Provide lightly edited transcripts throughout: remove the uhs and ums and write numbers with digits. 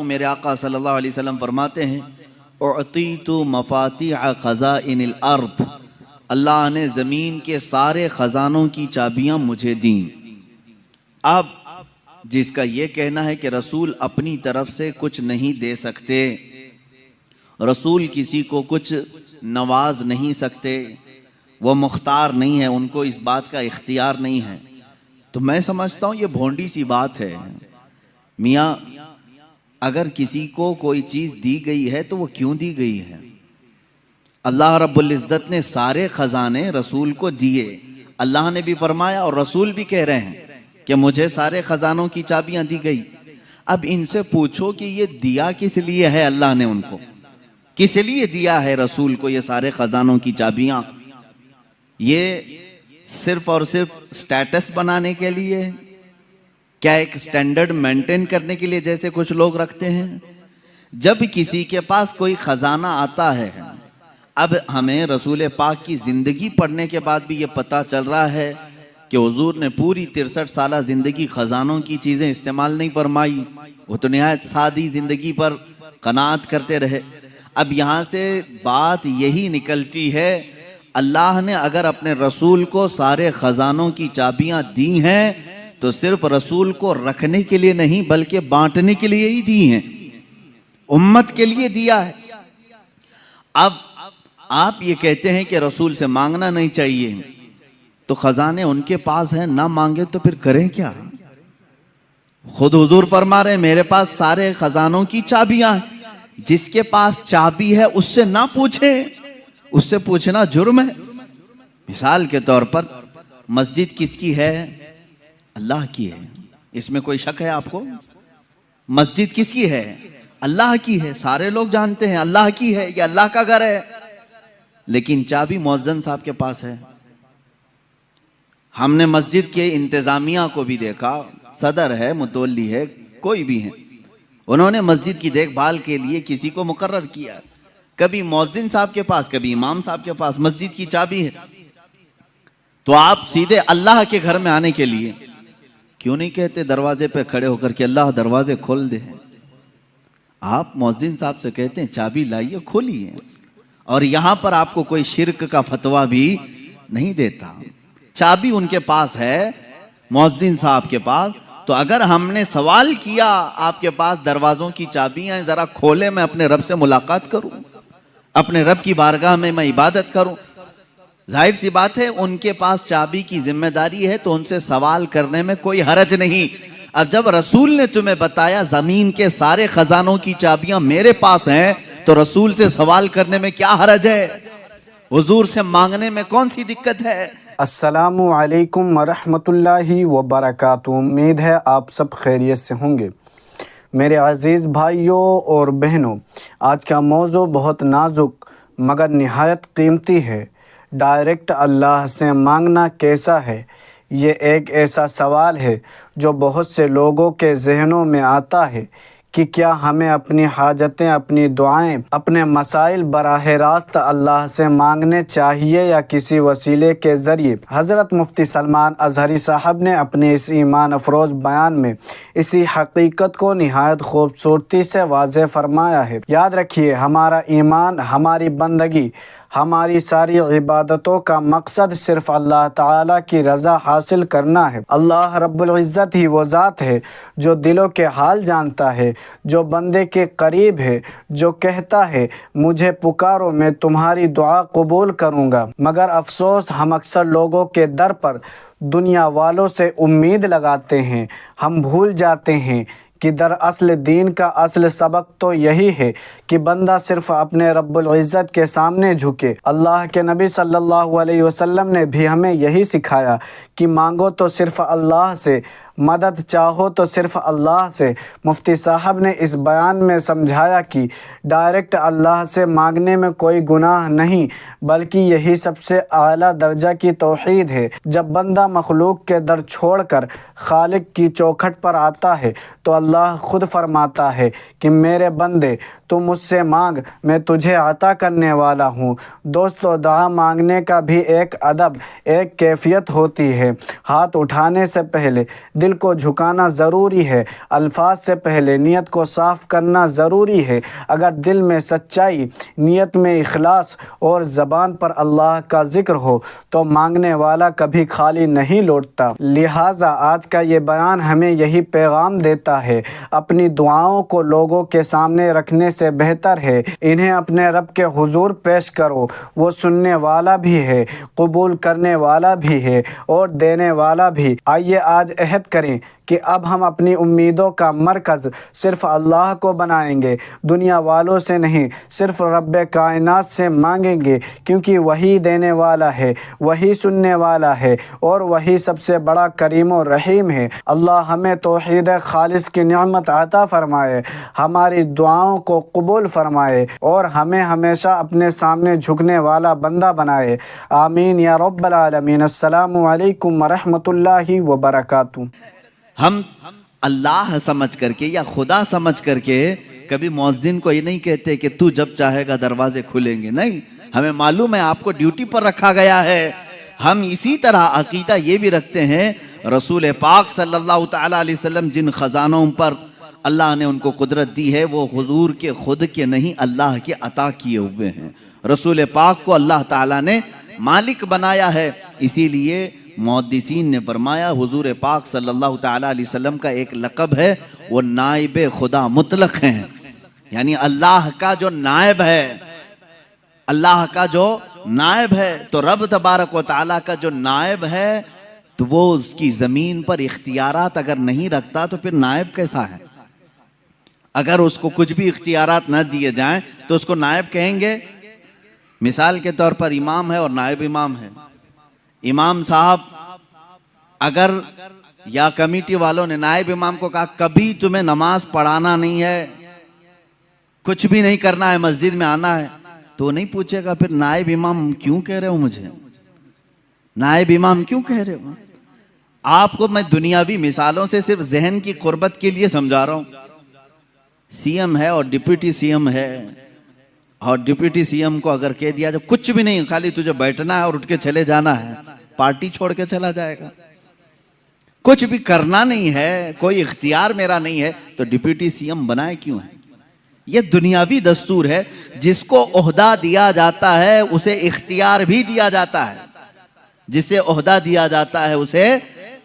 میرے آقا صلی اللہ علیہ وسلم فرماتے ہیں اعطیت مفاتیح خزائن الارض، اللہ نے زمین کے سارے خزانوں کی چابیاں مجھے دیں۔ اب جس کا یہ کہنا ہے کہ رسول اپنی طرف سے کچھ نہیں دے سکتے، رسول کسی کو کچھ نواز نہیں سکتے، وہ مختار نہیں ہے، ان کو اس بات کا اختیار نہیں ہے، تو میں سمجھتا ہوں یہ بھونڈی سی بات ہے۔ میاں اگر کسی کو کوئی چیز دی گئی ہے تو وہ کیوں دی گئی ہے؟ اللہ رب العزت نے سارے خزانے رسول کو دیے، اللہ نے بھی فرمایا اور رسول بھی کہہ رہے ہیں کہ مجھے سارے خزانوں کی چابیاں دی گئی۔ اب ان سے پوچھو کہ یہ دیا کس لیے ہے، اللہ نے ان کو کس لیے دیا ہے رسول کو یہ سارے خزانوں کی چابیاں؟ یہ صرف اور صرف سٹیٹس بنانے کے لیے؟ کیا ایک سٹینڈرڈ مینٹین کرنے کے لیے جیسے کچھ لوگ رکھتے ہیں؟ جب کسی کے پاس کوئی خزانہ آتا ہے، اب ہمیں رسول پاک کی زندگی پڑھنے کے بعد بھی یہ پتہ چل رہا ہے کہ حضور نے پوری 63 سالہ زندگی خزانوں کی چیزیں استعمال نہیں فرمائی، وہ تو نہایت سادی زندگی پر قناعت کرتے رہے۔ اب یہاں سے بات یہی نکلتی ہے، اللہ نے اگر اپنے رسول کو سارے خزانوں کی چابیاں دی ہیں تو صرف رسول کو رکھنے کے لیے نہیں بلکہ بانٹنے کے لیے ہی دی ہیں، امت کے لیے دیا ہے۔ اب آپ یہ کہتے ہیں کہ رسول سے مانگنا نہیں چاہیے، تو خزانے ان کے پاس ہیں، نہ مانگے تو پھر کریں کیا؟ خود حضور فرما رہے ہیں میرے پاس سارے خزانوں کی چابیاں ہیں، جس کے پاس چابی ہے اس سے نہ پوچھیں، اس سے پوچھنا جرم ہے۔ مثال کے طور پر مسجد کس کی ہے؟ اللہ کی ہے، اس میں کوئی شک ہے آپ کو؟ مسجد کس کی ہے؟ اللہ کی ہے، سارے لوگ جانتے ہیں اللہ کی ہے، یہ اللہ کا گھر ہے، لیکن چابی مؤذن صاحب کے پاس ہے۔ ہم نے مسجد کے انتظامیہ کو بھی دیکھا، صدر ہے، متولی ہے، کوئی بھی ہے، انہوں نے مسجد کی دیکھ بھال کے لیے کسی کو مقرر کیا، کبھی مؤذن صاحب کے پاس کبھی امام صاحب کے پاس مسجد کی چابی ہے۔ تو آپ سیدھے اللہ کے گھر میں آنے کے لیے کیوں نہیں کہتے دروازے پہ کھڑے ہو کر کہ اللہ دروازے کھول دے؟ آپ مؤذن صاحب سے کہتے ہیں چابی لائیے کھولیے، اور یہاں پر آپ کو کوئی شرک کا فتویٰ بھی نہیں دیتا۔ چابی ان کے پاس ہے، مؤذن صاحب کے پاس، تو اگر ہم نے سوال کیا آپ کے پاس دروازوں کی چابیاں ہیں، ذرا کھولے، میں اپنے رب سے ملاقات کروں، اپنے رب کی بارگاہ میں عبادت کروں، ظاہر سی بات ہے ان کے پاس چابی کی ذمہ داری ہے تو ان سے سوال کرنے میں کوئی حرج نہیں۔ اب جب رسول نے تمہیں بتایا زمین کے سارے خزانوں کی چابیاں میرے پاس ہیں تو رسول سے سوال کرنے میں کیا حرج ہے؟ حضور سے مانگنے میں کون سی دقت ہے؟ السلام علیکم ورحمۃ اللہ وبرکاتہ، امید ہے آپ سب خیریت سے ہوں گے۔ میرے عزیز بھائیوں اور بہنوں، آج کا موضوع بہت نازک مگر نہایت قیمتی ہے۔ ڈائریکٹ اللہ سے مانگنا کیسا ہے؟ یہ ایک ایسا سوال ہے جو بہت سے لوگوں کے ذہنوں میں آتا ہے کہ کیا ہمیں اپنی حاجتیں، اپنی دعائیں، اپنے مسائل براہ راست اللہ سے مانگنے چاہیے یا کسی وسیلے کے ذریعے؟ حضرت مفتی سلمان اظہری صاحب نے اپنے اس ایمان افروز بیان میں اسی حقیقت کو نہایت خوبصورتی سے واضح فرمایا ہے۔ یاد رکھیے، ہمارا ایمان، ہماری بندگی، ہماری ساری عبادتوں کا مقصد صرف اللہ تعالیٰ کی رضا حاصل کرنا ہے۔ اللہ رب العزت ہی وہ ذات ہے جو دلوں کے حال جانتا ہے، جو بندے کے قریب ہے، جو کہتا ہے مجھے پکارو میں تمہاری دعا قبول کروں گا۔ مگر افسوس، ہم اکثر لوگوں کے در پر دنیا والوں سے امید لگاتے ہیں۔ ہم بھول جاتے ہیں کہ دراصل دین کا اصل سبق تو یہی ہے کہ بندہ صرف اپنے رب العزت کے سامنے جھکے۔ اللہ کے نبی صلی اللہ علیہ وسلم نے بھی ہمیں یہی سکھایا کہ مانگو تو صرف اللہ سے، مدد چاہو تو صرف اللہ سے۔ مفتی صاحب نے اس بیان میں سمجھایا کہ ڈائریکٹ اللہ سے مانگنے میں کوئی گناہ نہیں، بلکہ یہی سب سے اعلیٰ درجہ کی توحید ہے۔ جب بندہ مخلوق کے در چھوڑ کر خالق کی چوکھٹ پر آتا ہے تو اللہ خود فرماتا ہے کہ میرے بندے تو مجھ سے مانگ، میں تجھے عطا کرنے والا ہوں۔ دوستو، دعا مانگنے کا بھی ایک ادب، ایک کیفیت ہوتی ہے۔ ہاتھ اٹھانے سے پہلے دل دل کو جھکانا ضروری ہے، الفاظ سے پہلے نیت کو صاف کرنا ضروری ہے۔ اگر دل میں سچائی، نیت میں اخلاص اور زبان پر اللہ کا ذکر ہو تو مانگنے والا کبھی خالی نہیں لوٹتا۔ لہٰذا آج کا یہ بیان ہمیں یہی پیغام دیتا ہے، اپنی دعاؤں کو لوگوں کے سامنے رکھنے سے بہتر ہے انہیں اپنے رب کے حضور پیش کرو۔ وہ سننے والا بھی ہے، قبول کرنے والا بھی ہے اور دینے والا بھی۔ آئیے آج عہد کریں کہ اب ہم اپنی امیدوں کا مرکز صرف اللہ کو بنائیں گے، دنیا والوں سے نہیں، صرف رب کائنات سے مانگیں گے، کیونکہ وہی دینے والا ہے، وہی سننے والا ہے اور وہی سب سے بڑا کریم و رحیم ہے۔ اللہ ہمیں توحید خالص کی نعمت عطا فرمائے، ہماری دعاؤں کو قبول فرمائے اور ہمیں ہمیشہ اپنے سامنے جھکنے والا بندہ بنائے۔ آمین یا رب العالمین۔ السلام علیکم ورحمۃ اللہ وبرکاتہ۔ ہم اللہ سمجھ کر کے یا خدا سمجھ کر کے کبھی مؤذن کو یہ نہیں کہتے کہ تو جب چاہے گا دروازے کھلیں گے، نہیں، ہمیں معلوم ہے آپ کو ڈیوٹی پر رکھا گیا ہے۔ ہم اسی طرح عقیدہ یہ بھی رکھتے ہیں، رسول پاک صلی اللہ تعالیٰ علیہ وسلم جن خزانوں پر اللہ نے ان کو قدرت دی ہے وہ حضور کے خود کے نہیں، اللہ کے عطا کیے ہوئے ہیں۔ رسول پاک کو اللہ تعالیٰ نے مالک بنایا ہے، اسی لیے محدثین نے فرمایا حضور پاک صلی اللہ تعالیٰ علیہ وسلم کا ایک لقب ہے، وہ نائب خدا مطلق ہیں، یعنی اللہ کا جو نائب ہے، اللہ کا جو نائب ہے، تو رب تبارک و تعالیٰ کا جو نائب ہے تو وہ اس کی زمین پر اختیارات اگر نہیں رکھتا تو پھر نائب کیسا ہے؟ اگر اس کو کچھ بھی اختیارات نہ دیے جائیں تو اس کو نائب کہیں گے؟ مثال کے طور پر امام ہے اور نائب امام ہے۔ امام صاحب اگر یا کمیٹی والوں نے نائب امام کو کہا کبھی تمہیں نماز پڑھانا نہیں ہے، کچھ بھی نہیں کرنا ہے، مسجد میں آنا ہے، تو وہ نہیں پوچھے گا پھر نائب امام کیوں کہہ رہے ہو مجھے، نائب امام کیوں کہہ رہے ہو؟ آپ کو میں دنیاوی مثالوں سے صرف ذہن کی قربت کے لیے سمجھا رہا ہوں۔ سی ایم ہے اور ڈپٹی سی ایم ہے، اور ڈپٹی سی ایم کو اگر کہہ دیا جو کچھ بھی نہیں، خالی تجھے بیٹھنا ہے اور اٹھ کے چلے جانا ہے، پارٹی چھوڑ کے چلا جائے گا، کچھ بھی کرنا نہیں ہے، کوئی اختیار میرا نہیں ہے، تو ڈپٹی سی ایم بنائے کیوں ہے؟ یہ دنیاوی دستور ہے، جس کو عہدہ دیا جاتا ہے اسے اختیار بھی دیا جاتا ہے، جسے عہدہ دیا جاتا ہے اسے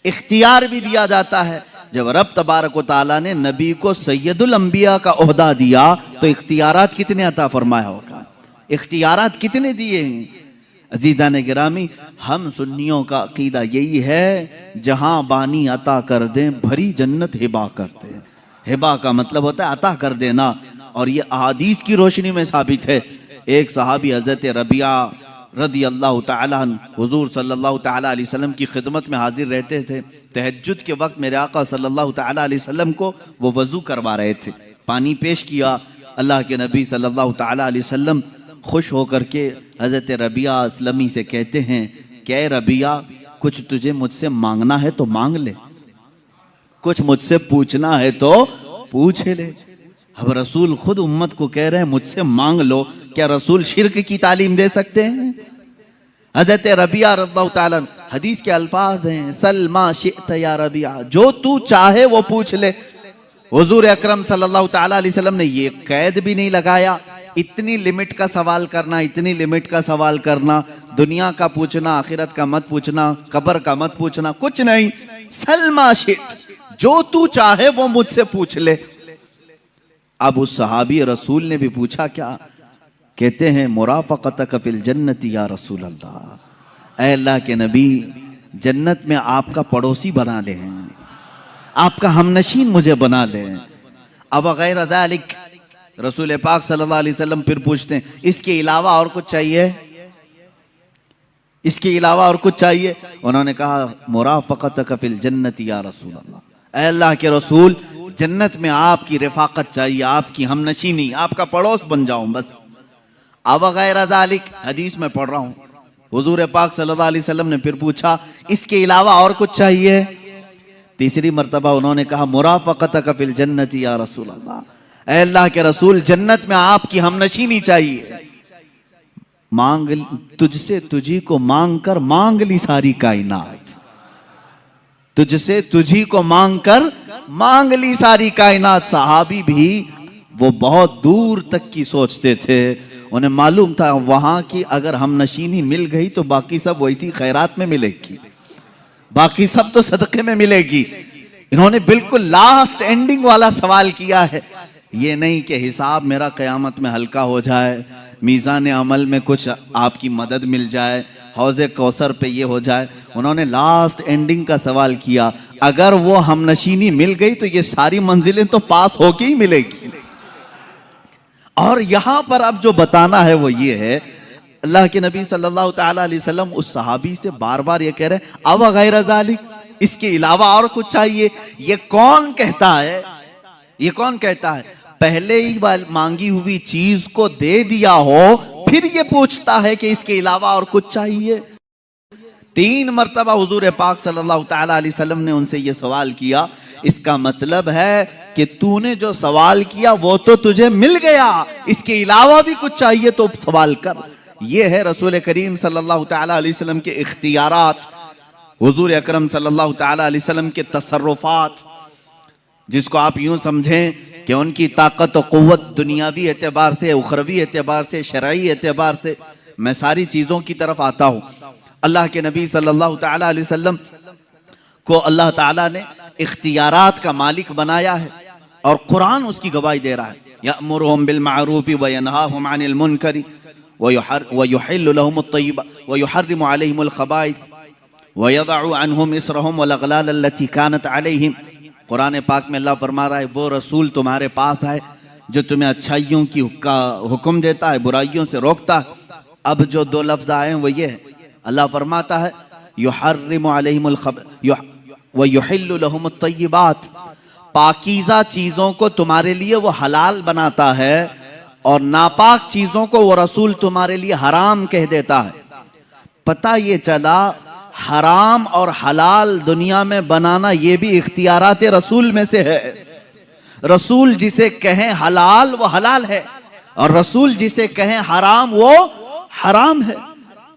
اختیار بھی دیا جاتا ہے۔ جب رب تبارک و تعالیٰ نے نبی کو سید الانبیاء کا عہدہ دیا تو اختیارات کتنے عطا فرمایا ہوگا، اختیارات کتنے دیے ہیں؟ عزیزان گرامی، ہم سنیوں کا عقیدہ یہی ہے، جہاں بانی عطا کر دیں بھری جنت ہبا کر دیں۔ ہبا کا مطلب ہوتا ہے عطا کر دینا، اور یہ احادیث کی روشنی میں ثابت ہے۔ ایک صحابی حضرت ربیعہ رضی اللہ تعالیٰ عنہ حضور صلی اللہ تعالیٰ علیہ وسلم کی خدمت میں حاضر رہتے تھے۔ تہجد کے وقت میرے آقا صلی اللہ تعالیٰ علیہ وسلم کو وہ وضو کروا رہے تھے، پانی پیش کیا، اللہ کے نبی صلی اللہ تعالیٰ علیہ وسلم خوش ہو کر کے حضرت ربیعہ اسلمی سے کہتے ہیں کہ اے ربیعہ، کچھ تجھے مجھ سے مانگنا ہے تو مانگ لے، کچھ مجھ سے پوچھنا ہے تو پوچھ لے۔ اب رسول خود امت کو کہہ رہے ہیں مجھ سے مانگ لو، کیا رسول شرک کی تعلیم دے سکتے ہیں؟ حضرت ربیعہ رضی اللہ تعالیٰ حدیث کے الفاظ ہیں، سل ما شئت یا ربیعہ، جو تو چاہے وہ پوچھ لے۔ حضور اکرم صلی اللہ تعالیٰ علیہ وسلم نے یہ قید بھی نہیں لگایا، اتنی لمٹ کا سوال کرنا، اتنی لمٹ کا سوال کرنا، دنیا کا پوچھنا، آخرت کا مت پوچھنا، قبر کا مت پوچھنا، کچھ نہیں، سل ما شئت، جو تو چاہے وہ مجھ سے پوچھ لے۔ اب اس صحابی رسول نے بھی پوچھا کیا؟ کہتے ہیں مرافقتک فی الجنت یا رسول اللہ، اے اللہ کے نبی، جنت میں آپ کا پڑوسی بنا لیں، آپ کا ہمنشین مجھے بنا لیں۔ اب غیر ذالک، رسول پاک صلی اللہ علیہ وسلم پھر پوچھتے ہیں اس کے علاوہ اور کچھ چاہیے؟ اس کے علاوہ اور کچھ چاہیے؟ انہوں نے کہا مرافقتک فی الجنت یا رسول اللہ، اے اللہ کے رسول، جنت میں آپ کی رفاقت چاہیے، آپ کی ہمنشینی، آپ کا پڑوس بن جاؤں بس۔ اب غیر ذالک، حدیث میں پڑھ رہا ہوں، حضور پاک صلی اللہ علیہ وسلم نے پھر پوچھا اس کے علاوہ اور کچھ چاہیے؟ تیسری مرتبہ انہوں نے کہا مرافقتک فی الجنت یا رسول اللہ، اے اللہ کے رسول، جنت میں آپ کی ہمنشینی چاہیے۔ مانگ تجھ سے تجھی کو مانگ کر مانگ لی ساری کائنات، تجھ سے تجھی کو مانگ کر مانگ لی ساری کائنات۔ صحابی بھی وہ بہت دور تک کی سوچتے تھے، انہیں معلوم تھا وہاں کی اگر ہم نشینی مل گئی تو باقی سب ویسی خیرات میں ملے گی، باقی سب تو صدقے میں ملے گی۔ انہوں نے بالکل لاسٹ اینڈنگ والا سوال کیا ہے، یہ نہیں کہ حساب میرا قیامت میں ہلکا ہو جائے، میزان عمل میں کچھ آپ کی مدد مل جائے، حوض کوثر پہ یہ ہو جائے۔ انہوں نے لاسٹ اینڈنگ کا سوال کیا، اگر وہ ہم نشینی مل گئی تو یہ ساری منزلیں تو پاس ہو کے ہی ملے گی۔ اور یہاں پر اب جو بتانا ہے وہ یہ ہے، اللہ کے نبی صلی اللہ تعالیٰ علیہ وسلم اس صحابی سے بار بار یہ کہہ رہے ہیں اب غیر ذالک، اس کے علاوہ اور کچھ چاہیے؟ یہ کون کہتا ہے؟ یہ کون کہتا ہے پہلے ہی مانگی ہوئی چیز کو دے دیا ہو پھر یہ پوچھتا ہے کہ اس کے علاوہ اور کچھ چاہیے؟ 3 مرتبہ حضور پاک صلی اللہ تعالیٰ علیہ وسلم نے ان سے یہ سوال کیا، اس کا مطلب ہے کہ تو نے جو سوال کیا وہ تو تجھے مل گیا، اس کے علاوہ بھی کچھ چاہیے تو سوال کر۔ یہ ہے رسول کریم صلی اللہ تعالیٰ علیہ وسلم کے اختیارات، حضور اکرم صلی اللہ تعالیٰ علیہ وسلم کے تصرفات، جس کو آپ یوں سمجھیں کہ ان کی طاقت و قوت دنیاوی اعتبار سے، اخروی اعتبار سے، شرعی اعتبار سے۔ میں ساری چیزوں کی طرف آتا ہوں۔ اللہ کے نبی صلی اللہ تعالیٰ علیہ وسلم کو اللہ تعالیٰ نے اختیارات کا مالک بنایا ہے، اور قرآن اس کی گواہی دے رہا ہے، یأمرہم بالمعروف وینہاہم عن المنکر ویحل لہم الطیبات ویحرم علیہم الخبائث ویضع عنہم اسرہم والاغلال التي كانت علیہم۔ قرآن پاک میں اللہ فرما رہا ہے وہ رسول تمہارے پاس ہے جو تمہیں اچھائیوں کی حکم دیتا ہے، برائیوں سے روکتا ہے۔ اب جو 2 لفظ آئے ہیں وہ یہ ہے، اللہ فرماتا ہے یحرم علیہم ویحل لہم الطیبات، پاکیزہ چیزوں کو تمہارے لیے وہ حلال بناتا ہے، اور ناپاک چیزوں کو وہ رسول تمہارے لیے حرام کہہ دیتا ہے۔ پتہ یہ چلا حرام اور حلال دنیا میں بنانا یہ بھی اختیارات رسول میں سے ہے۔ رسول جسے کہیں حلال وہ حلال ہے، اور رسول جسے کہیں حرام وہ حرام ہے۔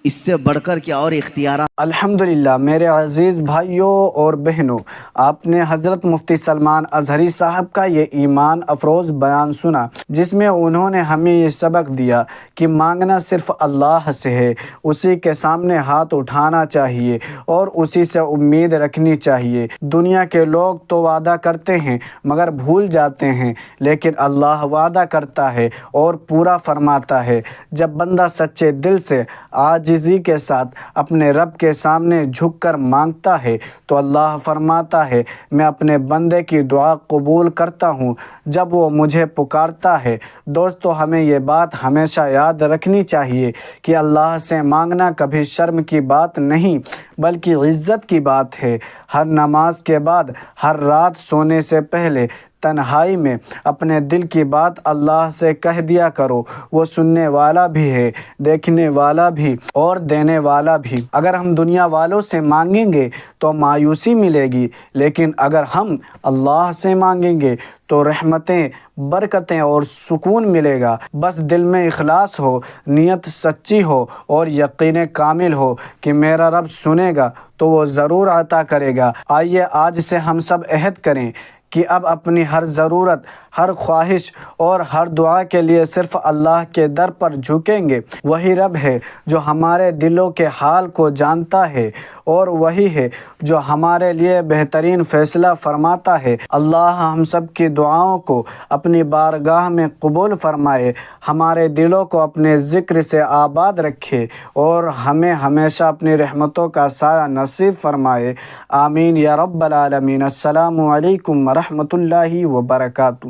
اس سے بڑھ کر کیا اور اختیارات؟ الحمدللہ میرے عزیز بھائیوں اور بہنوں، آپ نے حضرت مفتی سلمان اظہری صاحب کا یہ ایمان افروز بیان سنا، جس میں انہوں نے ہمیں یہ سبق دیا کہ مانگنا صرف اللہ سے ہے، اسی کے سامنے ہاتھ اٹھانا چاہیے اور اسی سے امید رکھنی چاہیے۔ دنیا کے لوگ تو وعدہ کرتے ہیں مگر بھول جاتے ہیں، لیکن اللہ وعدہ کرتا ہے اور پورا فرماتا ہے۔ جب بندہ سچے دل سے عاجزی کے ساتھ اپنے رب کے سامنے جھک کر مانگتا ہے تو اللہ فرماتا ہے میں اپنے بندے کی دعا قبول کرتا ہوں جب وہ مجھے پکارتا ہے۔ دوستو، ہمیں یہ بات ہمیشہ یاد رکھنی چاہیے کہ اللہ سے مانگنا کبھی شرم کی بات نہیں بلکہ عزت کی بات ہے۔ ہر نماز کے بعد، ہر رات سونے سے پہلے تنہائی میں اپنے دل کی بات اللہ سے کہہ دیا کرو، وہ سننے والا بھی ہے، دیکھنے والا بھی اور دینے والا بھی۔ اگر ہم دنیا والوں سے مانگیں گے تو مایوسی ملے گی، لیکن اگر ہم اللہ سے مانگیں گے تو رحمتیں، برکتیں اور سکون ملے گا۔ بس دل میں اخلاص ہو، نیت سچی ہو اور یقین کامل ہو کہ میرا رب سنے گا تو وہ ضرور عطا کرے گا۔ آئیے آج سے ہم سب عہد کریں کہ اب اپنی ہر ضرورت، ہر خواہش اور ہر دعا کے لیے صرف اللہ کے در پر جھکیں گے۔ وہی رب ہے جو ہمارے دلوں کے حال کو جانتا ہے اور وہی ہے جو ہمارے لیے بہترین فیصلہ فرماتا ہے۔ اللہ ہم سب کی دعاؤں کو اپنی بارگاہ میں قبول فرمائے، ہمارے دلوں کو اپنے ذکر سے آباد رکھے اور ہمیں ہمیشہ اپنی رحمتوں کا سایہ نصیب فرمائے۔ آمین یا رب العالمین۔ السلام علیکم ورحمۃ اللہ وبرکاتہ۔